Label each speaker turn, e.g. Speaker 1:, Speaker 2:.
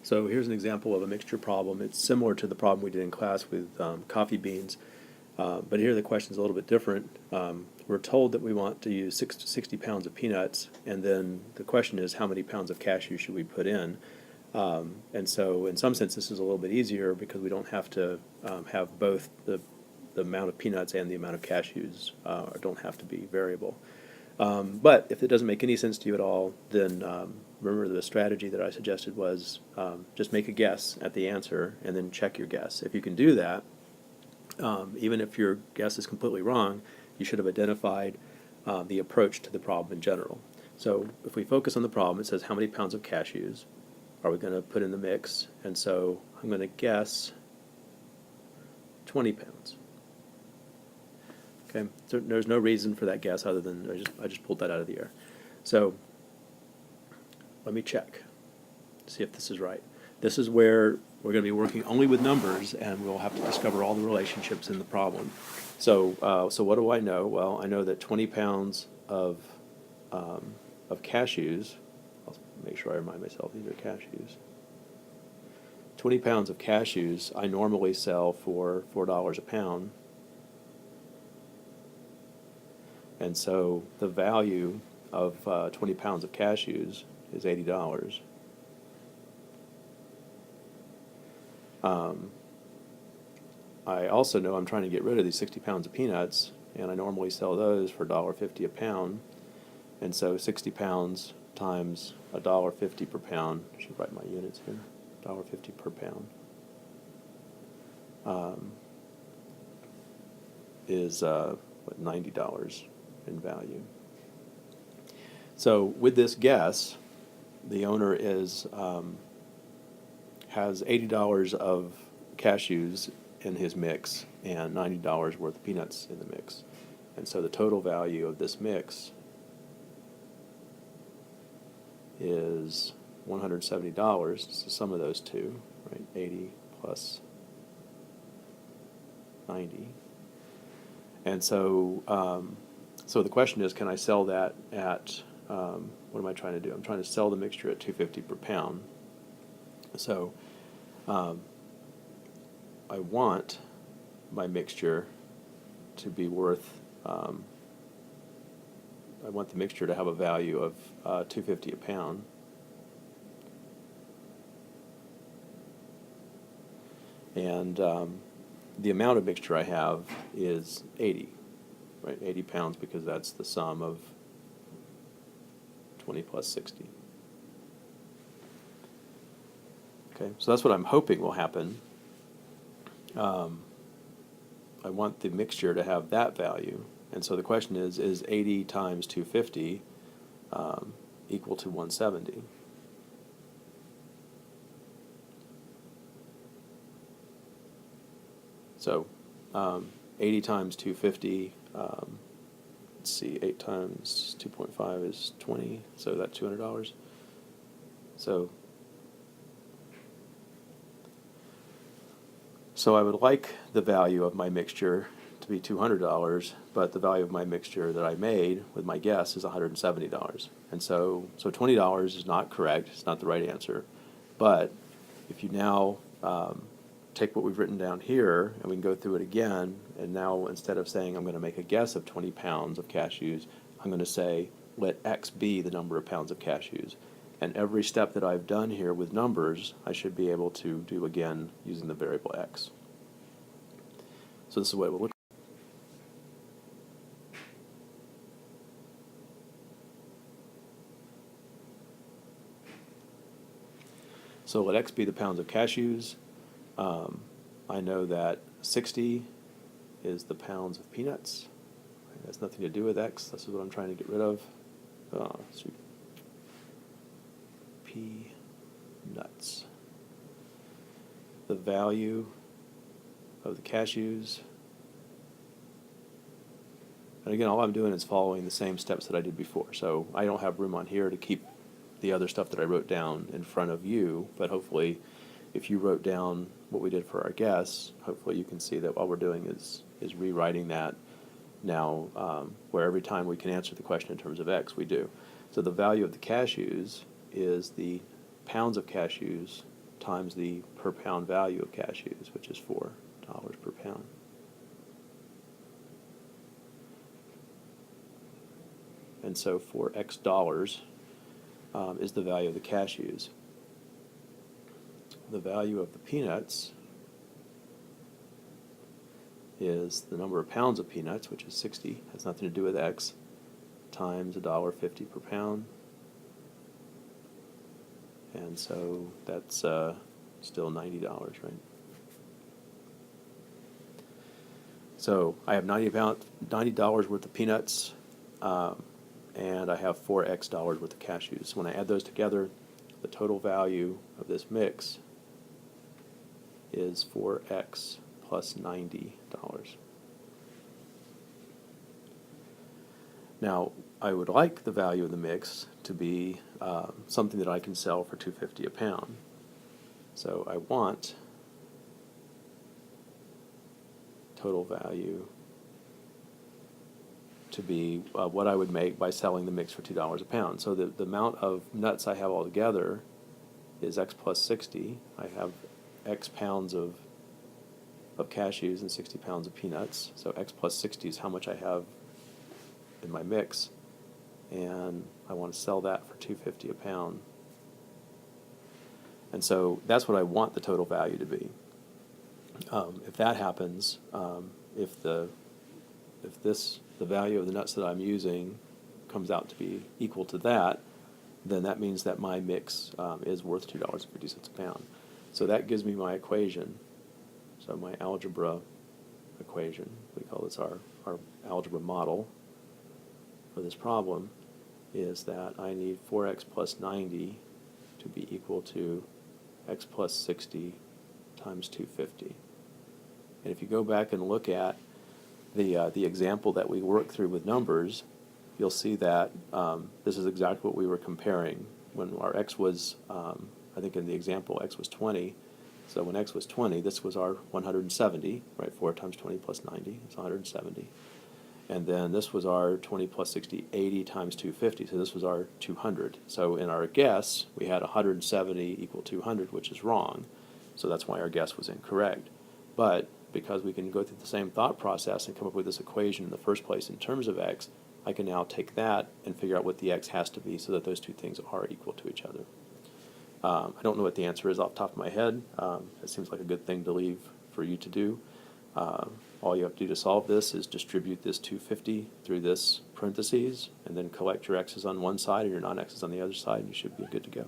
Speaker 1: So here's an example of a mixture problem. It's similar to the problem we did in class with coffee beans, but here the question is a little bit different. We're told that we want to use 60 pounds of peanuts, and then the question is how many pounds of cashew should we put in? And so in some sense this is a little bit easier because we don't have to have both the amount of peanuts and the amount of cashews don't have to be variable. But if it doesn't make any sense to you at all, then remember the strategy that I suggested was just make a guess at the answer and then check your guess. If you can do that, even if your guess is completely wrong, you should have identified the approach to the problem in general. So if we focus on the problem, it says how many pounds of cashews are we going to put in the mix? And so I'm going to guess 20 pounds. Okay, so there's no reason for that guess other than I just pulled that out of the air. So let me check, see if this is right. This is where we're going to be working only with numbers, and we'll have to discover all the relationships in the problem. So, so what do I know? Well, I know that 20 pounds of cashews. I'll make sure I remind myself these are cashews. 20 pounds of cashews I normally sell for $4 a pound. And so the value of 20 pounds of cashews is $80. I also know I'm trying to get rid of these 60 pounds of peanuts, and I normally sell those for $1.50 a pound. And so 60 pounds times $1.50 per pound, I should write my units here, $1.50 per pound, is what, $90 in value. So with this guess, the owner is has $80 of cashews in his mix and $90 worth of peanuts in the mix. And so the total value of this mix is $170. It's the sum of those two, right? 80 plus 90. And so, so the question is, can I sell that at, what am I trying to do? I'm trying to sell the mixture at $2.50 per pound. So I want my mixture to be worth, I want the mixture to have a value of $2.50 a pound. And the amount of mixture I have is 80, right? 80 pounds, because that's the sum of 20 plus 60. Okay, so that's what I'm hoping will happen. I want the mixture to have that value. And so the question is 80 times 250 equal to 170? So 80 times 250, let's see, 8 times 2.5 is 20, so that's $200. So I would like the value of my mixture to be $200, but the value of my mixture that I made with my guess is $170. And so $20 is not correct, it's not the right answer. But if you now take what we've written down here, and we can go through it again, and now instead of saying I'm going to make a guess of 20 pounds of cashews, I'm going to say let X be the number of pounds of cashews. And every step that I've done here with numbers, I should be able to do again using the variable X. So this is what it will look like. So let X be the pounds of cashews. I know that 60 is the pounds of peanuts. It has nothing to do with X. This is what I'm trying to get rid of. Peanuts. The value of the cashews. And again, all I'm doing is following the same steps that I did before. So I don't have room on here to keep the other stuff that I wrote down in front of you, but hopefully if you wrote down what we did for our guess, hopefully you can see that all we're doing is rewriting that now, where every time we can answer the question in terms of X, we do. So the value of the cashews is the pounds of cashews times the per pound value of cashews, which is $4 per pound. And so for X dollars is the value of the cashews. The value of the peanuts is the number of pounds of peanuts, which is 60, has nothing to do with X, times $1.50 per pound. And so that's still $90, right? So I have $90 worth of peanuts, and I have $4X worth of cashews. So when I add those together, the total value of this mix is 4X plus $90. Now, I would like the value of the mix to be something that I can sell for $2.50 a pound. So I want total value to be what I would make by selling the mix for $2 a pound. So the amount of nuts I have altogether is X plus 60. I have X pounds of cashews and 60 pounds of peanuts. So X plus 60 is how much I have in my mix, and I want to sell that for $2.50 a pound. And so that's what I want the total value to be. If that happens, if the value of the nuts that I'm using comes out to be equal to that, then that means that my mix is worth $2.50 a pound. So that gives me my equation. So my algebra equation, we call this our algebra model for this problem, is that I need 4X plus 90 to be equal to X plus 60 times 250. And if you go back and look at the example that we worked through with numbers, you'll see that this is exactly what we were comparing. When our X was, I think in the example, X was 20. So when X was 20, this was our 170, right? 4 times 20 plus 90 is 170. And then this was our 20 plus 60, 80 times 250. So this was our 200. So in our guess, we had 170 equal 200, which is wrong. So that's why our guess was incorrect. But because we can go through the same thought process and come up with this equation in the first place in terms of X, I can now take that and figure out what the X has to be so that those two things are equal to each other. I don't know what the answer is off the top of my head. It seems like a good thing to leave for you to do. All you have to do to solve this is distribute this 250 through this parentheses, and then collect your x's on one side and your non-x's on the other side, and you should be good to go.